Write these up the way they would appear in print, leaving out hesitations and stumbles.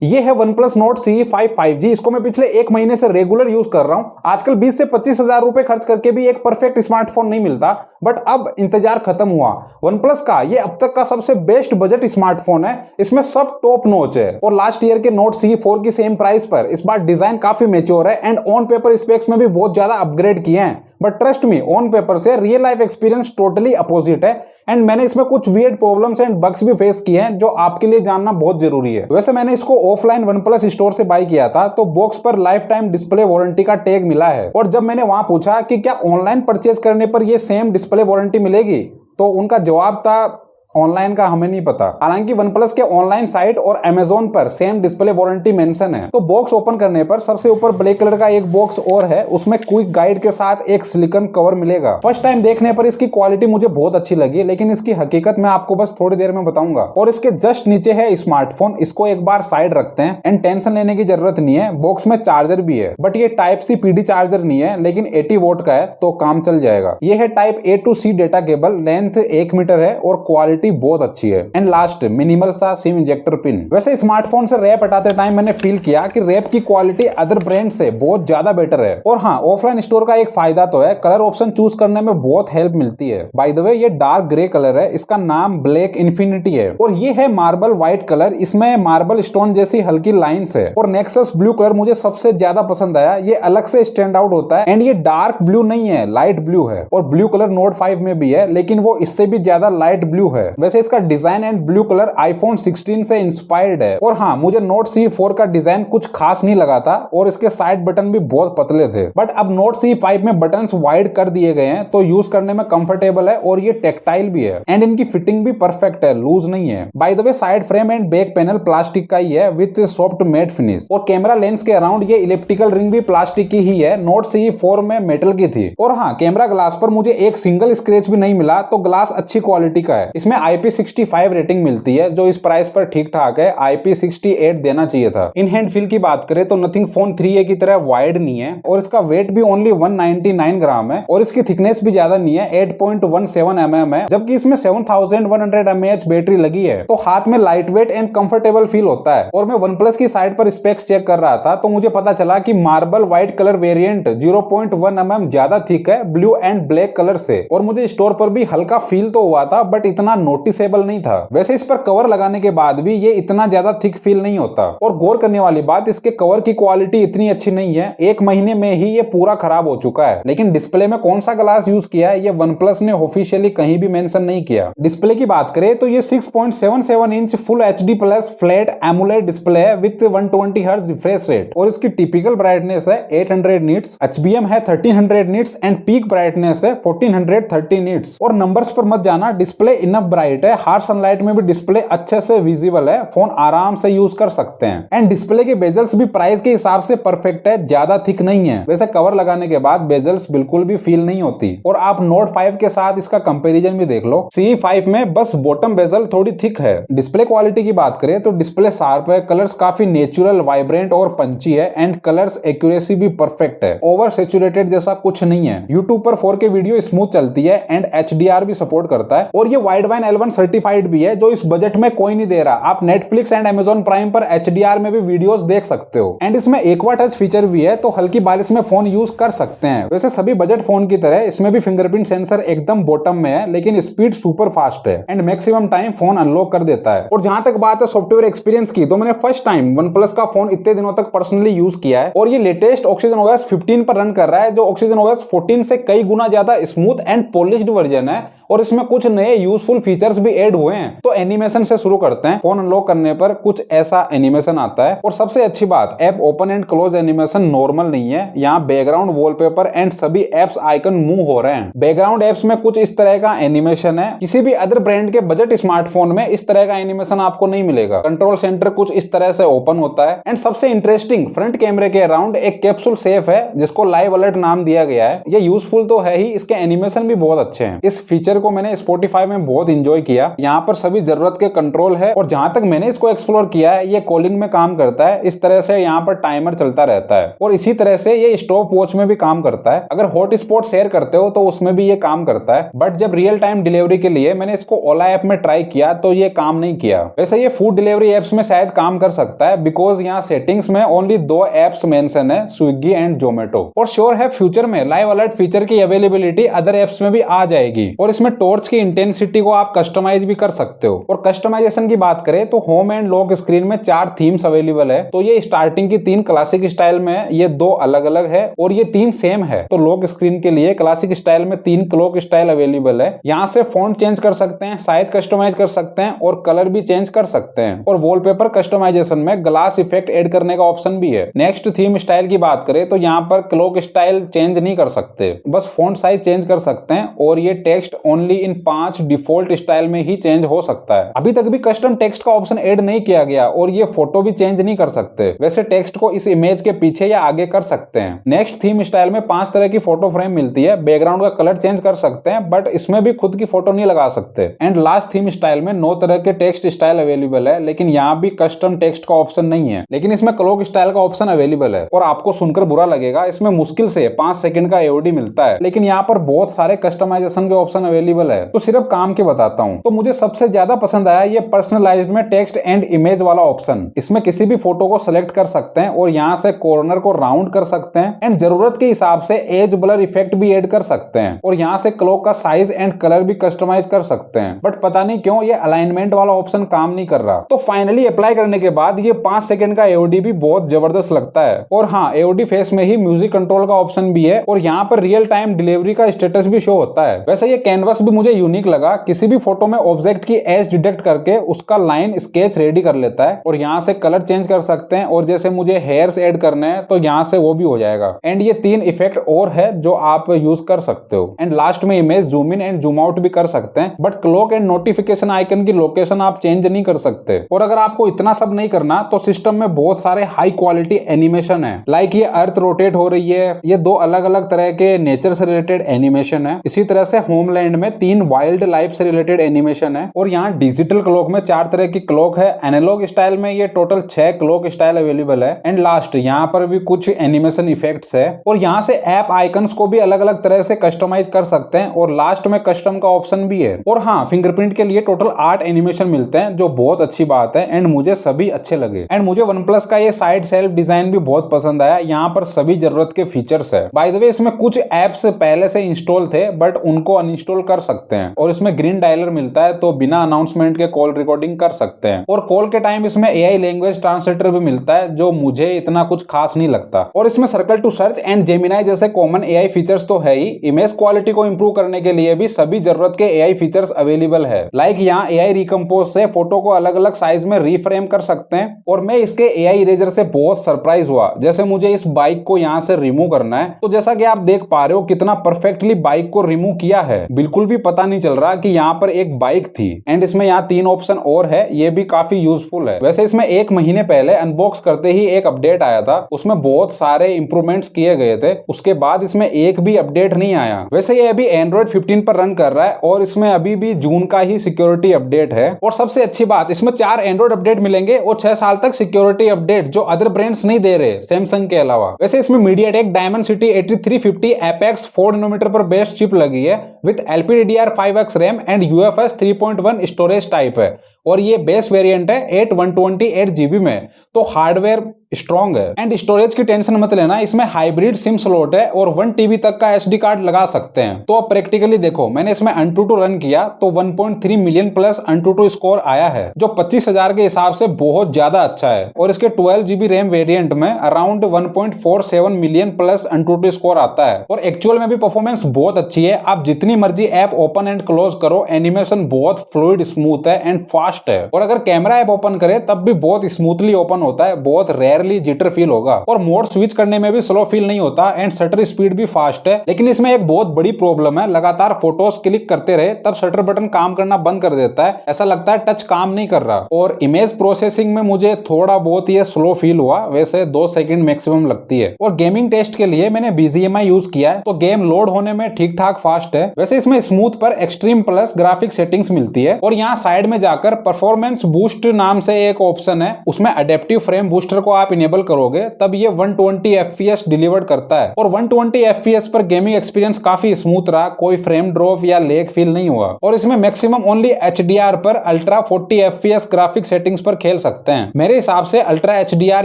ये है OnePlus Nord CE 5 5G। इसको मैं पिछले एक महीने से रेगुलर यूज कर रहा हूं। आजकल 20 से 25 हजार रुपए खर्च करके भी एक परफेक्ट स्मार्टफोन नहीं मिलता, बट अब इंतजार खत्म हुआ। OnePlus का ये अब तक का सबसे बेस्ट बजट स्मार्टफोन है। इसमें सब टॉप नॉच है और लास्ट ईयर के Note CE 4 की सेम प्राइस पर इस बार डिजाइन काफी मैच्योर है एंड ऑन पेपर स्पेक्स में भी बहुत ज्यादा अपग्रेड किए हैं। But trust me, on paper से real life experience totally opposite है एंड मैंने इसमें कुछ वियर्ड प्रॉब्लम्स एंड बग्स भी फेस किए हैं जो आपके लिए जानना बहुत जरूरी है। वैसे मैंने इसको ऑफलाइन OnePlus स्टोर से बाय किया था, तो बॉक्स पर लाइफ टाइम डिस्प्ले वारंटी का टैग मिला है। और जब मैंने वहां पूछा कि क्या ऑनलाइन परचेज करने पर यह सेम डिस्प्ले वारंटी मिलेगी, तो उनका जवाब था ऑनलाइन का हमें नहीं पता। हालांकि OnePlus के ऑनलाइन साइट और Amazon पर सेम डिस्प्ले वारंटी मेंशन है। तो बॉक्स ओपन करने पर सबसे ऊपर ब्लैक कलर का एक बॉक्स और है, उसमें क्विक गाइड के साथ एक सिलिकॉन कवर मिलेगा। फर्स्ट टाइम देखने पर इसकी क्वालिटी मुझे बहुत अच्छी लगी, लेकिन इसकी हकीकत मैं आपको बस थोड़ी देर में बताऊंगा। और इसके जस्ट नीचे है स्मार्टफोन। इसको एक बार साइड रखते हैं एंड टेंशन लेने की जरूरत नहीं है। बॉक्स में चार्जर भी है, बट ये टाइप सी PD चार्जर नहीं है, लेकिन 80 वोट का है, तो काम चल जाएगा। ये है type A to C data cable, length 1 metre है और क्वालिटी बहुत अच्छी है। एंड लास्ट, मिनिमल सा सिम इंजेक्टर पिन। वैसे स्मार्टफोन से रैप हटाते टाइम मैंने फील किया कि रैप की क्वालिटी अदर ब्रांड से बहुत ज्यादा बेटर है। और हाँ, ऑफलाइन स्टोर का एक फायदा तो है, कलर ऑप्शन चूज करने में बहुत हेल्प मिलती है। बाय द वे, ये डार्क ग्रे कलर है, इसका नाम ब्लैक इन्फिनिटी है। और ये है मार्बल व्हाइट कलर, इसमें मार्बल स्टोन जैसी हल्की लाइंस है। और नेक्सस ब्लू कलर मुझे सबसे ज्यादा पसंद आया, ये अलग से स्टैंड आउट होता है एंड ये डार्क ब्लू नहीं है, लाइट ब्लू है। और ब्लू कलर Note 5 में भी है, लेकिन वो इससे भी ज्यादा लाइट ब्लू है। वैसे इसका design and blue colour iPhone 16 से इंस्पायर्ड है। और हाँ, मुझे Note CE 4 का डिजाइन कुछ खास नहीं लगा था और इसके साइड बटन भी बहुत पतले थे। बट अब Note CE 5 में बटन्स वाइड कर दिए गए हैं, तो यूज करने में कंफर्टेबल है और ये टेक्टाइल भी है एंड इनकी फिटिंग भी परफेक्ट है, लूज नहीं है। By the way, side frame and back panel plastic का ही है विद सॉफ्ट मैट फिनिश। और कैमरा लेंस के अराउंड ये इलेप्टिकल रिंग भी प्लास्टिक की ही है, Note CE 4 में मेटल की थी। और हाँ, कैमरा ग्लास पर मुझे एक सिंगल स्क्रैच भी नहीं मिला, तो ग्लास अच्छी क्वालिटी का है। इसमें IP65 रेटिंग मिलती है, जो इस प्राइस पर ठीक ठाक है। IP68 देना चाहिए था। इन हैंड फील की बात करें तो नथिंग फोन 3A की तरह वाइड नहीं है और इसका वेट भी ओनली 199 ग्राम है और इसकी थिकनेस भी ज्यादा नहीं है, 8.17 mm है, जबकि इसमें 7100 mAh बैटरी लगी है। तो हाथ में light weight and comfortable feel होता है। और मैं OnePlus की साइट पर स्पेक्स चेक कर रहा था, तो मुझे पता चला कि marble white colour variant 0.1 mm ज्यादा थिक है ब्लू एंड ब्लैक कलर से। और मुझे स्टोर पर भी हल्का फील तो हुआ था, बट इतना नोटिसेबल नहीं था। वैसे इस पर कवर लगाने के बाद भी ये इतना ज्यादा थिक फील नहीं होता। और गौर करने वाली बात, इसके कवर की क्वालिटी इतनी अच्छी नहीं है, एक महीने में ही ये पूरा खराब हो चुका है। लेकिन डिस्प्ले में कौन सा ग्लास यूज किया है, ये OnePlus ने ऑफिशियली कहीं भी मेंशन नहीं किया। डिस्प्ले की बात करें तो ये 6.77 inch full HD plus flat AMOLED display है विद 120 हर्ट्ज रिफ्रेश रेट। और इसकी टिपिकल ब्राइटनेस है 800 निट्स, HBM है 1300 निट्स एंड पीक ब्राइटनेस है 1430 निट्स। और नंबर्स पर मत जाना, डिस्प्ले इनफ ब्राइट है, हार्श सनलाइट में भी डिस्प्ले अच्छे से विजिबल है, फोन आराम से यूज कर सकते हैं। एंड डिस्प्ले के बेजल्स भी प्राइस के हिसाब से परफेक्ट है, ज्यादा थिक नहीं है। वैसे कवर लगाने के बाद बेजल्स बिल्कुल भी फील नहीं होती। और आप Note 5 के साथ इसका कंपैरिजन भी देख लो, CE 5 में बस बॉटम बेजल थोड़ी थिक है। डिस्प्ले क्वालिटी की बात करें तो डिस्प्ले शार्प है, कलर्स काफी नेचुरल, वाइब्रेंट और पंची है एंड कलर्स एक्यूरेसी भी परफेक्ट है। ओवर सैचुरेटेड जैसा कुछ नहीं है। YouTube पर 4K वीडियो स्मूथ चलती है एंड HDR भी सपोर्ट करता है। और ये वाइडवाइन L1 सर्टिफाइड भी है, जो इस बजट में कोई नहीं दे रहा। आप Netflix एंड Amazon प्राइम पर HDR में भी वीडियोस देख सकते हो। एंड इसमें एक्वा टच फीचर भी है, तो हल्की बारिश में फोन यूज कर सकते हैं। वैसे सभी बजट फोन की तरह इसमें भी फिंगरप्रिंट सेंसर एकदम बॉटम में है, लेकिन स्पीड सुपर फास्ट है and maximum time phone unlock कर देता है। और जहां तक बात है सॉफ्टवेयर एक्सपीरियंस की, तो मैंने फर्स्ट टाइम OnePlus का फोन इतने दिनों तक पर्सनली यूज किया है और ये लेटेस्ट OxygenOS 15 पर रन कर रहा है, जो OxygenOS 14 से कई गुना ज्यादा स्मूथ एंड पॉलिश्ड वर्जन है। और इसमें कुछ नए यूजफुल फीचर्स भी ऐड हुए हैं। तो एनिमेशन से शुरू करते हैं। फोन अनलॉक करने पर कुछ ऐसा एनिमेशन आता है। और सबसे अच्छी बात, app open and close animation normal नहीं है, यहाँ बैकग्राउंड वॉलपेपर एंड सभी एप्स आइकन मूव हो रहे हैं। बैकग्राउंड एप्स में कुछ इस तरह का एनिमेशन है, किसी भी अदर ब्रांड के बजट स्मार्टफोन में इस तरह का एनिमेशन आपको नहीं मिलेगा। कंट्रोल सेंटर कुछ इस तरह से ओपन होता है एंड सबसे इंटरेस्टिंग, फ्रंट कैमरे के अराउंड एक कैप्सूल सेफ है जिसको लाइव अलर्ट नाम दिया गया है। ये यूजफुल तो है ही, इसके एनिमेशन भी बहुत अच्छे हैं। इस फीचर फीचर को मैंने Spotify में बहुत इंजॉय किया। यहाँ पर सभी जरूरत के कंट्रोल है और जहां तक मैंने इसको एक्सप्लोर किया है ये कॉलिंग में काम करता है। इस तरह से यहाँ पर टाइमर चलता रहता है और इसी तरह से ये स्टॉप वॉच में भी काम करता है। अगर हॉटस्पॉट शेयर करते हो तो उसमें भी ये काम करता है। बट जब रियल टाइम डिलीवरी के लिए मैंने इसको ओला ऐप में ट्राई किया तो ये काम नहीं किया। वैसे ये फूड डिलीवरी एप्स में शायद काम कर सकता है बिकॉज यहाँ सेटिंग्स में ओनली 2 एप्स मेंशन है, स्विगी एंड जोमेटो। और श्योर है फ्यूचर में लाइव अलर्ट फीचर की अवेलेबिलिटी अदर एप्स में भी आ जाएगी। और इसमें टॉर्च की इंटेंसिटी को आप कस्टमाइज भी कर सकते हो। और कस्टमाइजेशन की बात करें तो होम एंड लॉक स्क्रीन में 4 थीम्स अवेलेबल है। तो ये स्टार्टिंग की 3 क्लासिक स्टाइल में, ये 2 अलग अलग है और ये 3 सेम है। तो लॉक स्क्रीन के लिए क्लासिक स्टाइल में 3 क्लॉक स्टाइल अवेलेबल है। यहाँ से फॉन्ट चेंज कर सकते हैं, साइज कस्टमाइज कर सकते हैं और कलर भी चेंज कर सकते हैं। और वॉलपेपर कस्टमाइजेशन में ग्लास इफेक्ट ऐड करने का ऑप्शन भी है। नेक्स्ट थीम स्टाइल की बात करें तो यहाँ पर क्लॉक स्टाइल चेंज नहीं कर सकते, बस फॉन्ट साइज चेंज कर सकते हैं। और ये text only in 5 default style में ही चेंज हो सकता है। अभी तक भी कस्टम टेक्स्ट का ऑप्शन ऐड नहीं किया गया और ये फोटो भी चेंज नहीं कर सकते। वैसे टेक्स्ट को इस इमेज के पीछे या आगे कर सकते हैं। नेक्स्ट थीम स्टाइल में 5 तरह की फोटो फ्रेम मिलती है। बैकग्राउंड का कलर चेंज कर सकते हैं बट इसमें भी खुद की फोटो नहीं लगा सकते। एंड लास्ट थीम स्टाइल में 9 तरह के टेक्स्ट स्टाइल अवेलेबल है, लेकिन यहाँ भी कस्टम टेक्स्ट का ऑप्शन नहीं है, लेकिन इसमें क्लॉक स्टाइल का ऑप्शन अवेलेबल है। और आपको सुनकर बुरा लगेगा, इसमें मुश्किल से 5 सेकंड का एओडी मिलता है, लेकिन यहाँ पर बहुत सारे कस्टमाइजेशन के ऑप्शन अवेलेबल है। तो सिर्फ काम के बताता हूँ। तो मुझे सबसे ज्यादा पसंद आया ये पर्सनलाइज्ड में टेक्स्ट एंड इमेज वाला ऑप्शन। इसमें किसी भी फोटो को सिलेक्ट कर सकते हैं और यहाँ से कॉर्नर को राउंड कर सकते हैं एंड जरूरत के हिसाब से एज ब्लर इफेक्ट भी ऐड कर सकते हैं। और यहाँ से क्लॉक का साइज एंड कलर भी कस्टमाइज कर सकते हैं। बट पता नहीं क्यों ये अलाइनमेंट वाला ऑप्शन काम नहीं कर रहा। तो फाइनली अप्लाई करने के बाद ये 5 सेकंड का एओडी भी बहुत जबरदस्त लगता है। और हाँ, एओडी फेस में ही म्यूजिक कंट्रोल का ऑप्शन भी है और यहाँ पर रियल टाइम डिलीवरी का स्टेटस भी शो होता है। वैसे ये कैनवस भी मुझे यूनिक लगा। किसी भी फोटो में ऑब्जेक्ट की एज डिटेक्ट करके उसका लाइन स्केच रेडी कर लेता है और यहाँ से कलर चेंज कर सकते हैं। और जैसे मुझे हेयर्स ऐड करने हैं तो यहाँ से वो भी हो जाएगा। एंड ये 3 इफेक्ट और है जो आप यूज कर सकते हो। एंड लास्ट में image zoom in and zoom out भी कर सकते हैं। But clock and notification icon की लोकेशन आप चेंज नहीं कर सकते। और अगर आपको इतना सब नहीं करना तो सिस्टम में बहुत सारे हाई क्वालिटी एनिमेशन है। लाइक ये अर्थ रोटेट हो रही है, ये 2 अलग अलग तरह के नेचर से रिलेटेड एनिमेशन है। इसी तरह से होमलैंड में 3 वाइल्ड लाइफ से रिलेटेड एनिमेशन है। और यहाँ डिजिटल क्लॉक में 4 तरह की क्लॉक है। एनालॉग स्टाइल में ये टोटल 6 क्लॉक स्टाइल अवेलेबल है। एंड लास्ट यहाँ पर भी कुछ एनिमेशन इफेक्ट्स है। और यहाँ से ऐप आइकन्स को भी अलग अलग तरह से कस्टमाइज कर सकते हैं। और लास्ट में कस्टम का ऑप्शन भी है। और हाँ, फिंगरप्रिंट के लिए टोटल 8 एनिमेशन मिलते हैं जो बहुत अच्छी बात है। एंड मुझे सभी अच्छे लगे। एंड मुझे OnePlus का ये साइड सेल्फ डिजाइन भी बहुत पसंद आया। यहाँ पर सभी जरूरत के फीचर्स है। बाय द वे इसमें कुछ एप्स पहले से इंस्टॉल थे बट उनको अनइंस्टॉल कर सकते हैं। और इसमें ग्रीन डायलर मिलता है तो बिना अनाउंसमेंट के कॉल रिकॉर्डिंग कर सकते हैं। और कॉल के टाइम इसमें AI लैंग्वेज ट्रांसलेटर भी मिलता है जो मुझे इतना कुछ खास नहीं लगता। और इसमें circle to search and Gemini जैसे कॉमन AI फीचर्स तो है ही। इमेज क्वालिटी को इंप्रूव करने के लिए भी सभी जरूरत के AI फीचर्स अवेलेबल है। लाइक यहाँ AI रिकम्पोज से फोटो को अलग अलग साइज में रीफ्रेम कर सकते हैं। और मैं इसके AI इरेजर से बहुत सरप्राइज हुआ। जैसे मुझे इस बाइक को यहाँ से रिमूव करना है तो जैसा कि आप देख पा रहे हो कितना परफेक्टली बाइक को रिमूव किया है। बिल्कुल भी पता नहीं चल रहा कि यहाँ पर एक बाइक थी। एंड इसमें यहाँ 3 ऑप्शन और है, ये भी काफी यूजफुल है। वैसे इसमें 1 महीने पहले अनबॉक्स करते ही एक अपडेट आया था, उसमें बहुत सारे इंप्रूवमेंट्स किए गए थे। उसके बाद इसमें एक भी अपडेट नहीं आया। वैसे ये अभी एंड्रॉइड 15 पर रन कर रहा है और इसमें अभी भी जून का ही सिक्योरिटी अपडेट है। और सबसे अच्छी बात, इसमें 4 एंड्रॉइड अपडेट मिलेंगे और 6 साल तक सिक्योरिटी अपडेट जो अदर ब्रांड्स नहीं दे रहे सैमसंग के अलावा। वैसे इसमें मीडियाटेक डायमेंसिटी 8350 एपेक्स 4 नैनोमीटर पर बेस्ड चिप लगी है with LPDDR5X RAM and UFS 3.1 storage type है। और ये बेस वेरिएंट है 8128 GB में। तो हार्डवेयर स्ट्रॉन्ग है। एंड स्टोरेज की टेंशन मत लेना, इसमें हाइब्रिड सिम स्लॉट है और 1 TB तक का SD कार्ड लगा सकते हैं। तो अब प्रैक्टिकली देखो, मैंने इसमें AnTuTu रन किया तो 1.3 मिलियन प्लस AnTuTu स्कोर आया है जो 25,000 के हिसाब से बहुत ज्यादा अच्छा है। और इसके 12 GB रैम वेरिएंट में around 1.47 million plus AnTuTu score आता है। और एक्चुअल में भी परफॉर्मेंस बहुत अच्छी है। आप जितनी मर्जी ऐप ओपन एंड क्लोज करो, एनिमेशन बहुत फ्लूइड, स्मूथ है एंड फास्ट है। और अगर कैमरा ऐप ओपन करे तब भी बहुत स्मूथली ओपन होता है। बहुत रेयर रेयरली जिटर फील होगा। और मोड स्विच करने में भी स्लो फील नहीं होता एंड शटर स्पीड भी फास्ट है। लेकिन इसमें एक बहुत बड़ी प्रॉब्लम है, लगातार फोटोज क्लिक करते रहे तब शटर बटन काम करना बंद कर देता है, ऐसा लगता है टच काम नहीं कर रहा। और इमेज प्रोसेसिंग में मुझे थोड़ा बहुत ये स्लो फील हुआ, वैसे 2 सेकंड मैक्सिमम लगती है। और गेमिंग टेस्ट के लिए मैंने BGMI यूज किया है, तो गेम लोड होने में ठीक ठाक फास्ट है। वैसे इसमें स्मूथ पर एक्सट्रीम प्लस ग्राफिक सेटिंग्स मिलती है। और यहाँ साइड में जाकर परफॉर्मेंस बूस्ट नाम से एक ऑप्शन है, उसमें अडेप्टिव फ्रेम बूस्टर को आप इनेबल करोगे तब ये 120 FPS डिलीवर करता है। और 120 FPS पर गेमिंग एक्सपीरियंस काफी स्मूथ रहा, कोई फ्रेम ड्रॉप या लेग फील नहीं हुआ। और इसमें मैक्सिमम ओनली HDR पर अल्ट्रा 40 FPS ग्राफिक सेटिंग्स पर खेल सकते हैं। मेरे हिसाब से अल्ट्रा HDR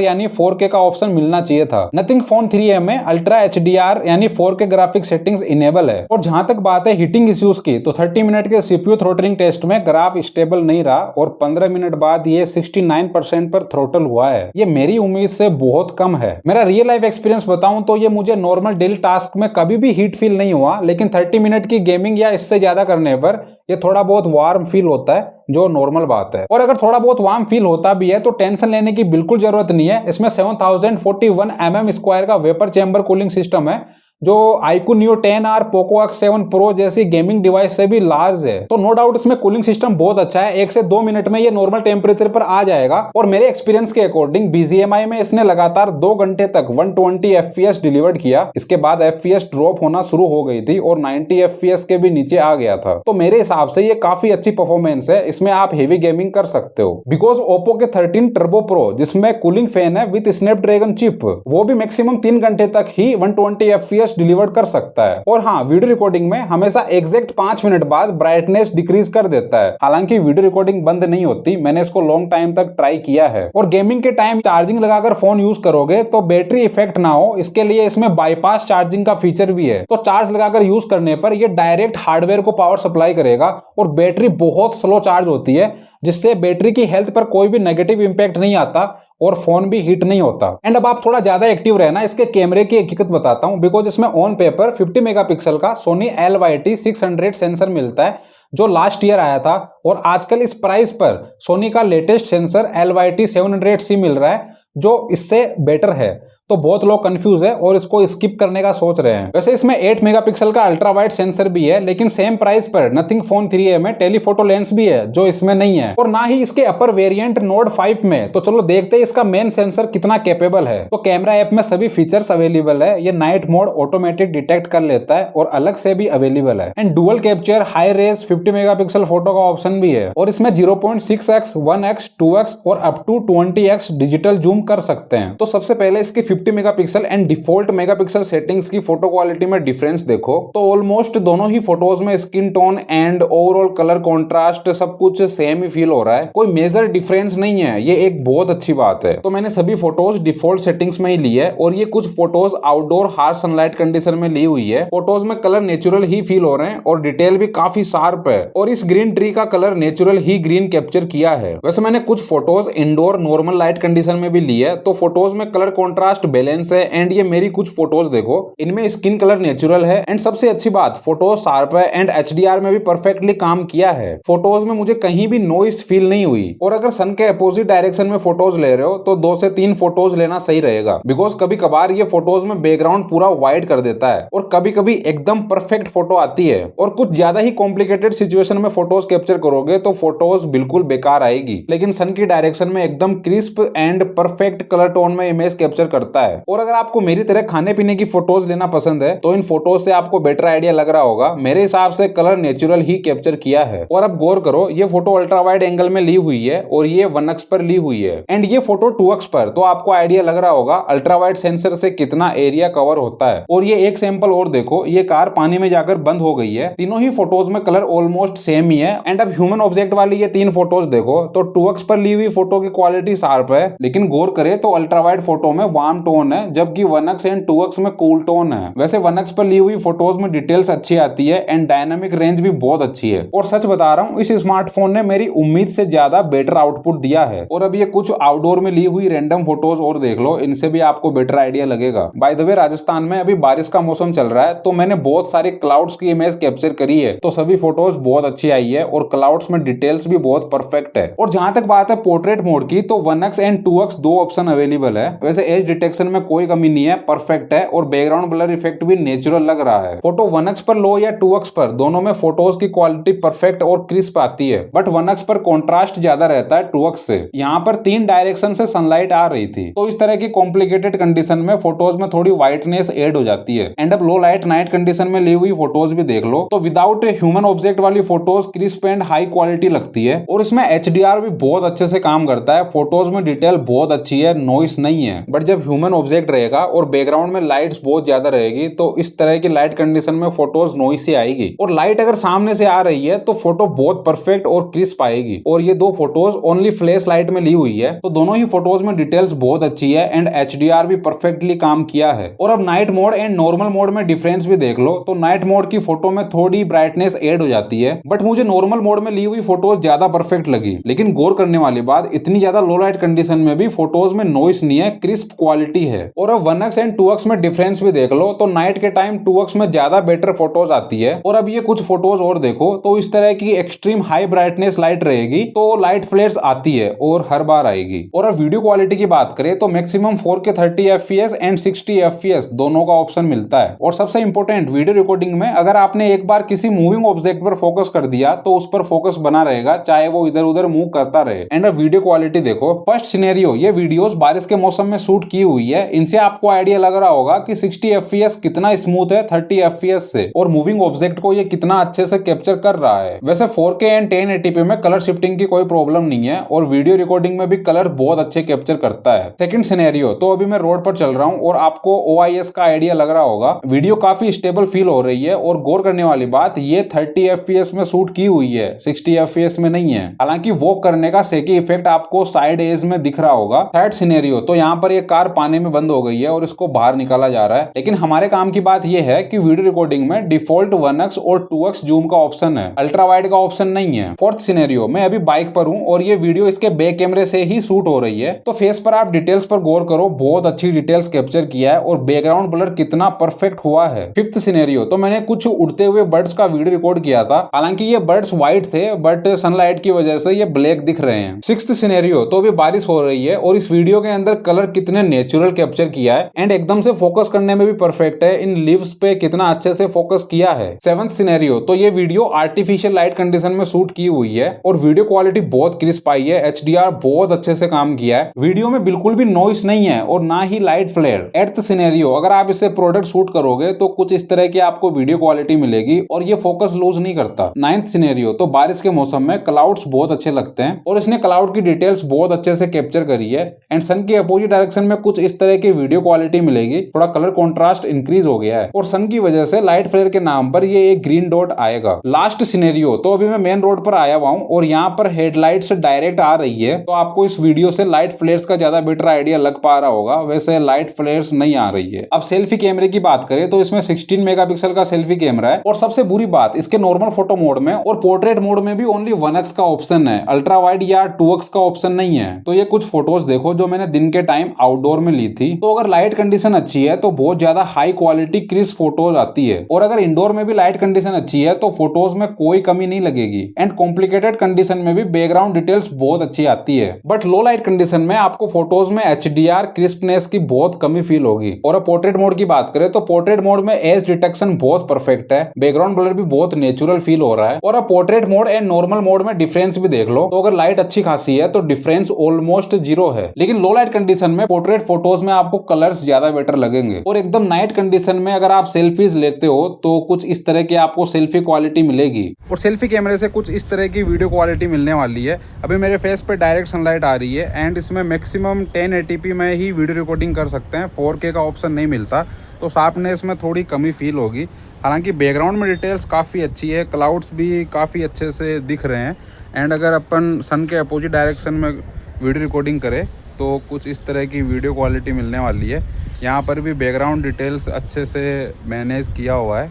यानी 4K का ऑप्शन मिलना चाहिए था। नथिंग फोन 3A में अल्ट्रा HDR यानी 4K ग्राफिक सेटिंग्स इनेबल है। और जहां तक बात है हीटिंग इश्यूज की, तो 30 मिनट के CPU थ्रोटलिंग टेस्ट में ग्राफ स्टेबल नहीं रहा और 15 मिनट बाद ये 69% पर थ्रोटल हुआ है। ये मेरी उम्मीद से बहुत कम है। मेरा रियल लाइफ एक्सपीरियंस बताऊं तो ये मुझे नॉर्मल डेली टास्क में कभी भी हीट फील नहीं हुआ, लेकिन 30 मिनट की गेमिंग या इससे ज्यादा करने पर ये थोड़ा बहुत वार्म फील होता है, जो नॉर्मल बात है। और अगर थोड़ा बहुत वार्म फील होता भी है तो टेंशन लेने की बिल्कुल जरूरत नहीं है। इसमें 7041 mm स्क्वायर का वेपर चैम्बर कूलिंग सिस्टम है, जो iQOO Neo 10R Poco X7 Pro जैसी गेमिंग डिवाइस से भी लार्ज है। तो नो डाउट इसमें कूलिंग सिस्टम बहुत अच्छा है, 1 से 2 मिनट में ये नॉर्मल टेम्परेचर पर आ जाएगा। और मेरे एक्सपीरियंस के अकॉर्डिंग BGMI में इसने लगातार 2 घंटे तक 120 FPS डिलीवर्ड किया। इसके बाद FPS ड्रॉप होना शुरू हो गई थी और 90 FPS के भी नीचे आ गया था। तो मेरे हिसाब से ये काफी अच्छी परफॉर्मेंस है, इसमें आप हेवी गेमिंग कर सकते हो। बिकॉज ओप्पो के 13 टर्बो प्रो जिसमें कूलिंग फैन है विद स्नैपड्रैगन चिप, वो भी मैक्सिमम 3 घंटे तक ही 120 FPS डिलीवर कर सकता है। और हाँ, वीडियो रिकॉर्डिंग में हमेशा एग्जैक्ट 5 मिनट बाद ब्राइटनेस डिक्रीज कर देता है। हालांकि वीडियो रिकॉर्डिंग बंद नहीं होती, मैंने इसको लॉन्ग टाइम तक ट्राई किया है। और गेमिंग के टाइम चार्जिंग लगाकर फोन यूज करोगे तो बैटरी इफेक्ट ना हो, इसके लिए इसमें बाईपास चार्जिंग का फीचर भी है। तो चार्ज लगाकर यूज करने पर यह डायरेक्ट हार्डवेयर को पावर सप्लाई करेगा और बैटरी बहुत स्लो चार्ज होती है, जिससे बैटरी की हेल्थ पर कोई भी नेगेटिव इंपैक्ट नहीं आता और फोन भी हीट नहीं होता। एंड अब आप थोड़ा ज्यादा एक्टिव रहना, इसके कैमरे की हकीकत बताता हूं। बिकॉज इसमें ऑन पेपर 50 मेगापिक्सल का सोनी LYT 600 सेंसर मिलता है, जो लास्ट ईयर आया था। और आजकल इस प्राइस पर सोनी का लेटेस्ट सेंसर LYT 700C मिल रहा है, जो इससे बेटर है। तो बहुत लोग कंफ्यूज है और इसको स्किप करने का सोच रहे हैं। वैसे इसमें 8 मेगापिक्सल का अल्ट्रा वाइड सेंसर भी है, लेकिन सेम प्राइस पर नथिंग फोन 3A में टेलीफोटो लेंस भी है, जो इसमें नहीं है। और ना ही इसके अपर वेरिएंट नोड 5 में। तो चलो देखते हैं इसका मेन सेंसर कितना कैपेबल है। तो कैमरा ऐप में सभी फीचर्स अवेलेबल है। ये नाइट मोड ऑटोमेटिक डिटेक्ट कर लेता है और अलग से भी अवेलेबल है। And dual capture high res 50 megapixel photo का ऑप्शन भी है। और इसमें 0.6x 1x 2x और up to 20x digital zoom कर सकते हैं। तो सबसे पहले इसकी 50 megapixel and default megapixel settings की फोटो क्वालिटी में डिफरेंस देखो तो ऑलमोस्ट दोनों ही फोटोज में skin tone and overall colour contrast सब कुछ सेम ही फील हो रहा है, कोई मेजर डिफरेंस नहीं है। ये एक बहुत अच्छी बात है। तो मैंने सभी फोटोज डिफॉल्ट सेटिंग्स में ही ली है और ये कुछ photos outdoor harsh sunlight condition में ली हुई है। फोटोज में कलर नेचुरल ही फील हो रहे हैं और डिटेल भी काफी शार्प है। और इस ग्रीन ट्री का कलर नेचुरल ही ग्रीन कैप्चर किया है। वैसे मैंने कुछ photos indoor normal light condition में भी ली है, तो फोटोज में कलर कॉन्ट्रास्ट बैलेंस है। एंड ये मेरी कुछ फोटोज देखो, इनमें स्किन कलर नेचुरल है। एंड सबसे अच्छी बात, फोटोज शार्प है एंड HDR में भी परफेक्टली काम किया है। फोटोज में मुझे कहीं भी नॉइस फील नहीं हुई। और अगर सन के अपोजिट डायरेक्शन में फोटोज ले रहे हो तो 2 से 3 फोटोज लेना सही रहेगा। बिकॉज कभी कभार ये फोटोज में बैकग्राउंड पूरा व्हाइट कर देता है और कभी कभी एकदम परफेक्ट फोटो आती है। और कुछ ज्यादा ही कॉम्प्लिकेटेड सिचुएशन में फोटोज कैप्चर करोगे तो फोटोज बिल्कुल बेकार आएगी। लेकिन सन की डायरेक्शन में एकदम crisp and perfect colour tone में इमेज कैप्चर करता है। और अगर आपको मेरी तरह खाने पीने की फोटोज लेना पसंद है तो इन फोटोज से आपको बेटर आइडिया लग रहा होगा। मेरे हिसाब से कलर नेचुरल ही कैप्चर किया है। और अब गौर करो, ये फोटो अल्ट्रा वाइड एंगल में ली हुई है और ये 1x पर ली हुई है एंड ये फोटो 2x पर। तो आपको आइडिया लग रहा होगा अल्ट्रा वाइड सेंसर से कितना एरिया कवर होता है। और ये एक सैंपल और देखो, ये कार पानी में जाकर बंद हो गई है। तीनों ही फोटोज में कलर ऑलमोस्ट सेम ही है। एंड अब ह्यूमन ऑब्जेक्ट वाली ये 3 फोटोज देखो तो 2x पर ली हुई फोटो की क्वालिटी शार्प है, लेकिन गौर करे तो अल्ट्रा वाइड फोटो में वार्म टोन है, जबकि 1X एंड 2X में कूल टोन है। वैसे 1X पर ली हुई फोटोज में डिटेल्स अच्छी आती है एंड डायनामिक रेंज भी बहुत अच्छी है। और सच बता रहा हूँ, इस स्मार्टफोन ने मेरी उम्मीद से ज्यादा बेटर आउटपुट दिया है। और अब ये कुछ आउटडोर में ली हुई रैंडम फोटोज और देख लो, इनसे भी आपको बेटर आइडिया लगेगा। बाय द वे, राजस्थान में अभी बारिश का मौसम चल रहा है, तो मैंने बहुत सारी क्लाउड्स की इमेज कैप्चर करी है, तो सभी फोटोज बहुत अच्छी आई है और क्लाउड्स में डिटेल्स भी बहुत परफेक्ट है। और जहां तक बात है पोर्ट्रेट मोड की, तो 1X एंड 2X दो ऑप्शन अवेलेबल है। वैसे एज डिटेक्शन में कोई कमी नहीं है, परफेक्ट है और बैकग्राउंड ब्लर इफेक्ट भी नेचुरल लग रहा है। फोटो 1X पर लो या 2X पर, दोनों में फोटोज की क्वालिटी परफेक्ट और क्रिस्प आती है, बट 1X पर कॉन्ट्रास्ट ज्यादा रहता है 2X से। यहाँ पर 3 डायरेक्शन से सनलाइट आ रही थी, तो इस तरह की कॉम्प्लिकेटेड कंडीशन में फोटोज में थोड़ी व्हाइटनेस एड हो जाती है। एंड अब लो लाइट नाइट कंडीशन में ली हुई फोटोज भी देख लो, तो विदाउट ह्यूमन ऑब्जेक्ट वाली photos crisp and high quality लगती है। और इसमें HDR भी बहुत अच्छे से काम करता है, फोटोज में डिटेल बहुत अच्छी है, नॉइस नहीं है। बट जब ह्यूमन ऑब्जेक्ट रहेगा और बैकग्राउंड में लाइट्स बहुत ज्यादा रहेगी, तो इस तरह की लाइट कंडीशन में फोटोज नॉइसी आएगी। और लाइट अगर सामने से आ रही है तो फोटो बहुत परफेक्ट और क्रिस्प आएगी। और ये दो फोटोज ओनली फ्लैश लाइट में ली हुई है, तो दोनों ही फोटोज में डिटेल्स बहुत अच्छी है एंड HDR भी परफेक्टली काम किया है। और अब night mode and normal mode में डिफरेंस भी देख लो, तो नाइट मोड की फोटो में थोड़ी ब्राइटनेस एड हो जाती है, बट मुझे नॉर्मल मोड में ली हुई फोटोज ज्यादा परफेक्ट लगी। लेकिन गौर करने वाली बात, इतनी ज्यादा लो लाइट कंडीशन में भी फोटोज में नॉइस नहीं है, क्रिस्प क्वालिटी है। और अब 1X एंड 2X में डिफरेंस भी देख लो, तो नाइट के टाइम 2X में ज्यादा बेटर फोटोज आती है। और अब ये कुछ फोटोज और देखो, तो इस तरह की एक्सट्रीम हाई ब्राइटनेस लाइट रहेगी, तो लाइट फ्लेयर्स आती है और हर बार आएगी। और अब वीडियो क्वालिटी की बात करें, तो maximum 4K 30 FPS and 60 FPS दोनों का ऑप्शन मिलता है। और सबसे इंपॉर्टेंट, वीडियो रिकॉर्डिंग में अगर आपने एक बार किसी मूविंग ऑब्जेक्ट पर फोकस कर दिया, तो उस पर फोकस बना रहेगा, चाहे वो इधर उधर मूव करता रहे। एंड अब वीडियो क्वालिटी देखो। फर्स्ट सिनेरियो, ये वीडियोस बारिश के मौसम में शूट की हुई है, इनसे आपको आइडिया लग रहा होगा कि 60 FPS कितना स्मूथ है 30 FPS से, और मूविंग ऑब्जेक्ट को ये कितना अच्छे से कैप्चर कर रहा है। वैसे 4K एंड 1080p में कलर शिफ्टिंग की कोई प्रॉब्लम नहीं है, और वीडियो रिकॉर्डिंग में भी कलर बहुत अच्छे कैप्चर करता है। सेकंड सिनेरियो, तो अभी मैं रोड पर चल रहा हूँ और आपको OIS का आइडिया लग रहा होगा, वीडियो काफी स्टेबल फील हो रही है। और गौर करने वाली बात, ये 30 FPS में शूट की हुई है, 60 FPS में नहीं है। हालांकि वॉक करने का सेकी इफेक्ट आपको साइड एज में दिख रहा होगा। थर्ड सिनेरियो, तो यहाँ पर ये कार पानी में बंद हो गई है और इसको बाहर निकाला जा रहा है। लेकिन हमारे काम की बात यह है कि वीडियो रिकॉर्डिंग में डिफॉल्ट 1X और 2X जूम का ऑप्शन है, अल्ट्रा वाइड का ऑप्शन नहीं है। फोर्थ सिनेरियो, मैं अभी बाइक पर हूँ और ये वीडियो इसके बैक कैमरे से ही शूट हो रही है, तो फेस पर आप डिटेल्स पर गौर करो, बहुत अच्छी डिटेल्स कैप्चर किया है और बैकग्राउंड ब्लर कितना परफेक्ट हुआ है। फिफ्थ सिनेरियो, तो मैंने कुछ उड़ते हुए बर्ड्स का वीडियो रिकॉर्ड किया था, हालांकि ये बर्ड्स व्हाइट थे बट सनलाइट की वजह से ये ब्लैक दिख रहे हैं। सिक्स्थ सिनेरियो, तो अभी बारिश हो रही है और इस वीडियो के अंदर कलर कितने नेचुरल कैप्चर किया है एंड एकदम से फोकस करने में भी परफेक्ट है, इन लीव्स पे कितना अच्छे से फोकस किया है। सेवंथ सिनेरियो, तो ये वीडियो आर्टिफिशियल लाइट कंडीशन में शूट की हुई है और वीडियो क्वालिटी बहुत क्रिस्प आई है, HDR बहुत अच्छे से काम किया है, वीडियो में बिल्कुल भी नॉइस नहीं है और ना ही लाइट फ्लेयर। एट्थ सिनेरियो, अगर आप इससे प्रोडक्ट शूट करोगे तो कुछ इस तरह की आपको वीडियो क्वालिटी मिलेगी और ये फोकस लूज नहीं करता। नाइन्थ सिनेरियो, तो बारिश के मौसम में क्लाउड्स बहुत अच्छे लगते हैं और इसने क्लाउड की डिटेल्स बहुत अच्छे से कैप्चर करी है एंड सन के अपोजिट डायरेक्शन में कुछ इस तरह की वीडियो क्वालिटी मिलेगी, थोड़ा कलर कॉन्ट्रास्ट इंक्रीज हो गया है और सन की वजह से लाइट फ्लेयर के नाम पर ये एक ग्रीन डॉट आएगा। लास्ट सिनेरियो, तो अभी मैं मेन रोड पर आया हुआ हूँ और यहाँ पर हेडलाइट से डायरेक्ट आ रही है, तो आपको इस वीडियो से लाइट फ्लेयर्स का ज्यादा बेटर आइडिया लग पा रहा होगा, वैसे लाइट फ्लेयर्स नहीं आ रही है। अब सेल्फी कैमरे की बात करें तो इसमें 16 मेगापिक्सल का सेल्फी कैमरा है और सबसे बुरी बात, इसके नॉर्मल फोटो मोड में और पोर्ट्रेट मोड में भी ओनली 1X का ऑप्शन है, अल्ट्रा वाइड या 2X का ऑप्शन नहीं है। तो ये कुछ फोटोज देखो जो मैंने दिन के टाइम आउटडोर में ली थी, तो अगर लाइट कंडीशन अच्छी है तो बहुत ज्यादा हाई क्वालिटी क्रिस्प फोटोज आती है और अगर इंडोर में भी लाइट कंडीशन अच्छी है तो फोटोज में कोई कमी नहीं लगेगी एंड कॉम्प्लिकेटेड कंडीशन में भी बैकग्राउंड डिटेल्स बहुत अच्छी आती है। बट लो लाइट कंडीशन में आपको फोटोज में HDR क्रिस्पनेस की बहुत कमी फील होगी। और अब पोर्ट्रेट मोड की बात करें तो पोर्ट्रेट मोड में एज डिटेक्शन बहुत परफेक्ट है, बैकग्राउंड ब्लर भी बहुत नेचुरल फील हो रहा है। और अब portrait mode and normal mode में डिफरेंस भी देख लो, तो अगर लाइट अच्छी खासी है तो डिफरेंस ऑलमोस्ट 0 है, लेकिन लो लाइट कंडीशन में पोर्ट्रेट फोटोज में आपको कलर्स ज्यादा बेटर लगेंगे। और एकदम नाइट कंडीशन में अगर आप सेल्फीज लेते हो तो कुछ इस तरह की आपको सेल्फी क्वालिटी मिलेगी और सेल्फी कैमरे से कुछ इस तरह की वीडियो क्वालिटी मिलने वाली है। अभी मेरे फेस पे डायरेक्ट सनलाइट आ रही है एंड इसमें मैक्सिमम 1080p में ही वीडियो रिकॉर्डिंग कर सकते हैं, 4K का ऑप्शन नहीं मिलता, तो शार्पनेस में थोड़ी कमी फील होगी। हालांकि बैकग्राउंड में डिटेल्स काफ़ी अच्छी है, क्लाउड्स भी काफ़ी अच्छे से दिख रहे हैं एंड अगर अपन सन के अपोजिट डायरेक्शन में वीडियो रिकॉर्डिंग करें तो कुछ इस तरह की वीडियो क्वालिटी मिलने वाली है। यहाँ पर भी बैकग्राउंड डिटेल्स अच्छे से मैनेज किया हुआ है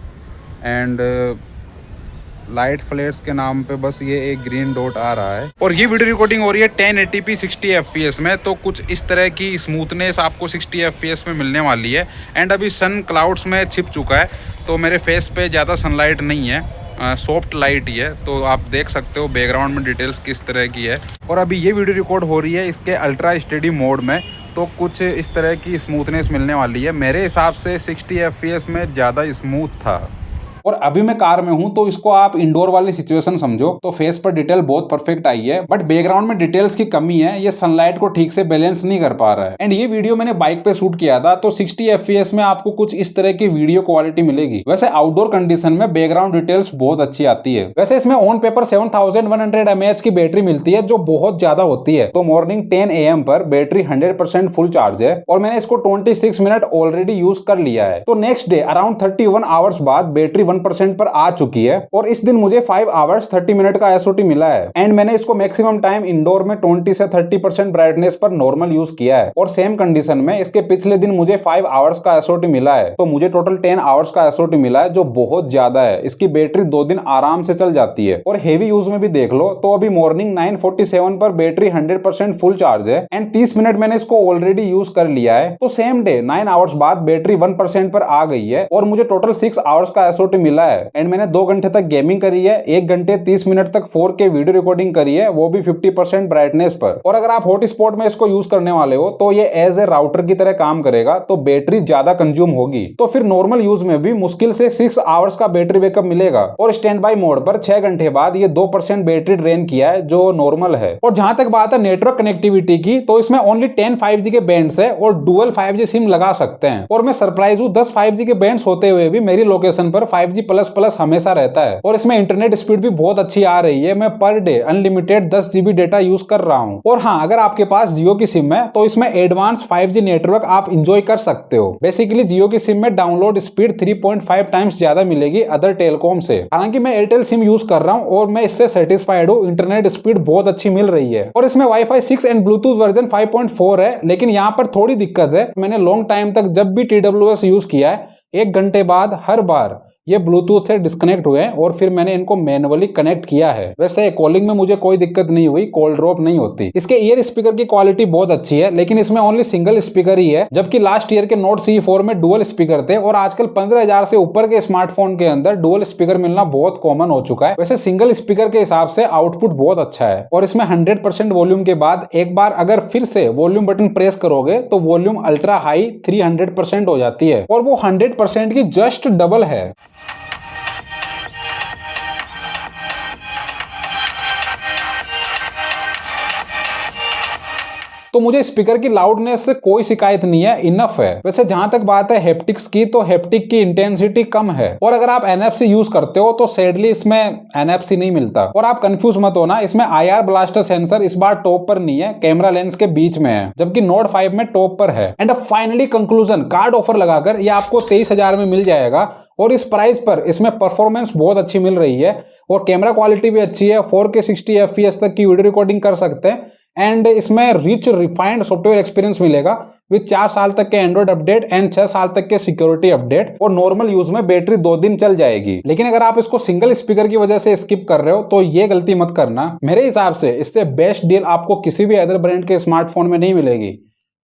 एंड लाइट फ्लेयर्स के नाम पे बस ये एक ग्रीन डॉट आ रहा है। और ये वीडियो रिकॉर्डिंग हो रही है 1080p 60 fps में, तो कुछ इस तरह की स्मूथनेस आपको 60 fps में मिलने वाली है। एंड अभी सन क्लाउड्स में छिप चुका है, तो मेरे फेस पे ज़्यादा सनलाइट नहीं है, सॉफ्ट लाइट ही है। तो आप देख सकते हो बैकग्राउंड में डिटेल्स किस तरह की है। और अभी ये वीडियो रिकॉर्ड हो रही है इसके अल्ट्रा स्टेडी मोड में, तो कुछ इस तरह की स्मूथनेस मिलने वाली है। मेरे हिसाब से 60 fps में ज़्यादा स्मूथ था। और अभी मैं कार में हूं, तो इसको आप इंडोर वाली सिचुएशन समझो, तो फेस पर डिटेल बहुत परफेक्ट आई है, बट बैकग्राउंड में डिटेल्स की कमी है, ये सनलाइट को ठीक से बैलेंस नहीं कर पा रहा है। एंड ये वीडियो मैंने बाइक पे शूट किया था, तो 60 fps में आपको कुछ इस तरह की वीडियो क्वालिटी मिलेगी। वैसे आउटडोर कंडीशन में बैकग्राउंड डिटेल्स बहुत अच्छी आती है। वैसे इसमें ऑन पेपर 7100 mAh की बैटरी मिलती है, जो बहुत ज्यादा होती है। तो मॉर्निंग 10 AM पर बैटरी 100% फुल चार्ज है, और मैंने इसको 26 मिनट ऑलरेडी यूज कर लिया है। तो नेक्स्ट डे अराउंड 31 आवर्स बाद बैटरी 1% पर आ चुकी है, और इस दिन मुझे 5 आवर्स 30 मिनट का एसओटी मिला है। एंड मैंने इसको मैक्सिमम टाइम इंडोर में 20 से 30% ब्राइटनेस पर नॉर्मल यूज किया है। और सेम कंडीशन में इसके पिछले दिन मुझे 5 आवर्स का एसओटी मिला है, तो मुझे टोटल 10 आवर्स का एसओटी मिला है, जो बहुत ज्यादा है। इसकी बैटरी 2 दिन आराम से चल जाती है। और हेवी यूज में भी देख लो, तो अभी मॉर्निंग 9:47 पर बैटरी 100% फुल चार्ज है, एंड 30 मिनट मैंने इसको ऑलरेडी यूज कर लिया है। तो सेम डे 9 आवर्स बाद बैटरी 1% पर आ गई है, और मुझे टोटल 6 आवर्स का एसओटी मिला है। एंड मैंने 2 घंटे तक गेमिंग करी है, 1 घंटे 30 मिनट तक 4K वीडियो रिकॉर्डिंग करी है, वो भी 50% ब्राइटनेस पर। और अगर आप हॉटस्पॉट में इसको यूज करने वाले हो, तो ये एज ए राउटर की तरह काम करेगा, तो बैटरी ज्यादा कंज्यूम होगी। तो फिर नॉर्मल यूज में भी मुश्किल से 6 आवर्स का बैटरी बैकअप मिलेगा। और स्टैंड बाई मोड पर 6 घंटे बाद ये 2% बैटरी ड्रेन किया है, जो नॉर्मल है। और जहां तक बात है नेटवर्क कनेक्टिविटी की, तो इसमें ओनली 10 5G के बैंड्स है, और डुअल 5G सिम लगा सकते हैं। और मैं सरप्राइज हूं, 10 5G के बैंड्स होते हुए भी मेरी लोकेशन पर 5G++ हमेशा रहता है। और इसमें इंटरनेट स्पीड भी बहुत अच्छी आ रही है। मैं per day unlimited 10 GB data use कर रहा हूं। और हाँ, अगर आपके पास जियो की सिम है, तो इसमें एडवांस 5G नेटवर्क आप इंजॉय कर सकते हो। बेसिकली जियो की सिम में डाउनलोड स्पीड 3.5 टाइम्स ज्यादा मिलेगी अदर टेलीकॉम से। हालांकि मैं एयरटेल सिम यूज कर रहा हूं, और मैं इससे सेटिस्फाइड हूं, इंटरनेट स्पीड बहुत अच्छी मिल रही है। और इसमें वाईफाई 6 एंड ब्लूटूथ वर्जन 5.4 है। लेकिन यहाँ पर थोड़ी दिक्कत है, मैंने लॉन्ग टाइम तक जब भी TWS यूज किया है, 1 घंटे बाद हर बार ये ब्लूटूथ से डिस्कनेक्ट हुए, और फिर मैंने इनको मैनुअली कनेक्ट किया है। वैसे कॉलिंग में मुझे कोई दिक्कत नहीं हुई, कॉल ड्रॉप नहीं होती। इसके ईयर स्पीकर की क्वालिटी बहुत अच्छी है, लेकिन इसमें ओनली सिंगल स्पीकर ही है, जबकि लास्ट ईयर के नोट CE4 में डुअल स्पीकर थे। और आजकल 15,000 से ऊपर के स्मार्टफोन के अंदर डुअल स्पीकर मिलना बहुत कॉमन हो चुका है। वैसे सिंगल स्पीकर के हिसाब से आउटपुट बहुत अच्छा है। और इसमें 100% वॉल्यूम के बाद एक बार अगर फिर से वॉल्यूम बटन प्रेस करोगे, तो वॉल्यूम अल्ट्रा हाई 300% हो जाती है, और वो 100% की जस्ट डबल है। तो मुझे स्पीकर की लाउडनेस से कोई शिकायत नहीं है, इनफ है। वैसे जहां तक बात है हैप्टिक्स की, तो हैप्टिक की इंटेंसिटी कम है। और अगर आप NFC यूज करते हो, तो सैडली इसमें NFC नहीं मिलता। और आप कंफ्यूज मत होना, इसमें IR ब्लास्टर सेंसर इस बार टॉप पर नहीं है, कैमरा लेंस के बीच में है, जबकि नोट 5 में टॉप पर है। And finally conclusion, card offer लगाकर ये आपको 23,000 में मिल जाएगा। और इस प्राइस पर इसमें परफॉर्मेंस बहुत अच्छी मिल रही है, और कैमरा क्वालिटी भी अच्छी है। 4K 60 FPS तक की वीडियो रिकॉर्डिंग कर सकते हैं। एंड इसमें रिच रिफाइंड सॉफ्टवेयर एक्सपीरियंस मिलेगा, विद 4 साल तक के एंड्रॉइड अपडेट एंड 6 साल तक के सिक्योरिटी अपडेट। और नॉर्मल यूज में बैटरी 2 दिन चल जाएगी। लेकिन अगर आप इसको सिंगल स्पीकर की वजह से स्किप कर रहे हो, तो ये गलती मत करना। मेरे हिसाब से इससे बेस्ट डील आपको किसी भी अदर ब्रांड के स्मार्टफोन में नहीं मिलेगी,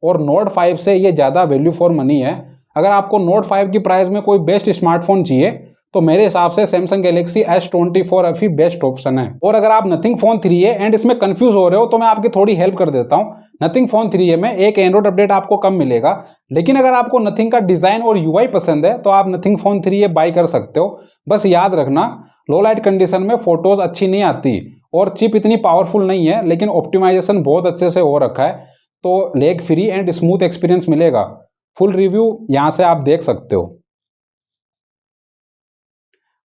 और नोट 5 से ये ज्यादा वैल्यू फॉर मनी है। अगर आपको नोट 5 की प्राइस में कोई बेस्ट स्मार्टफोन चाहिए, तो मेरे हिसाब से Samsung Galaxy S24 FE best option है। और अगर आप नथिंग फोन 3A एंड इसमें कंफ्यूज हो रहे हो, तो मैं आपकी थोड़ी हेल्प कर देता हूँ। नथिंग फोन 3A में एक एंड्रॉइड अपडेट आपको कम मिलेगा, लेकिन अगर आपको नथिंग का डिजाइन और UI पसंद है, तो आप नथिंग फोन 3A बाई कर सकते हो। बस याद रखना, लो लाइट कंडीशन में फोटोज अच्छी नहीं आती, और चिप इतनी पावरफुल नहीं है, लेकिन ऑप्टिमाइजेशन बहुत अच्छे से हो रखा है, तो lag free and smooth experience मिलेगा। फुल रिव्यू यहाँ से आप देख सकते हो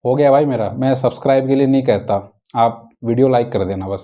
गया भाई मेरा। मैं सब्सक्राइब के लिए नहीं कहता, आप वीडियो लाइक कर देना बस।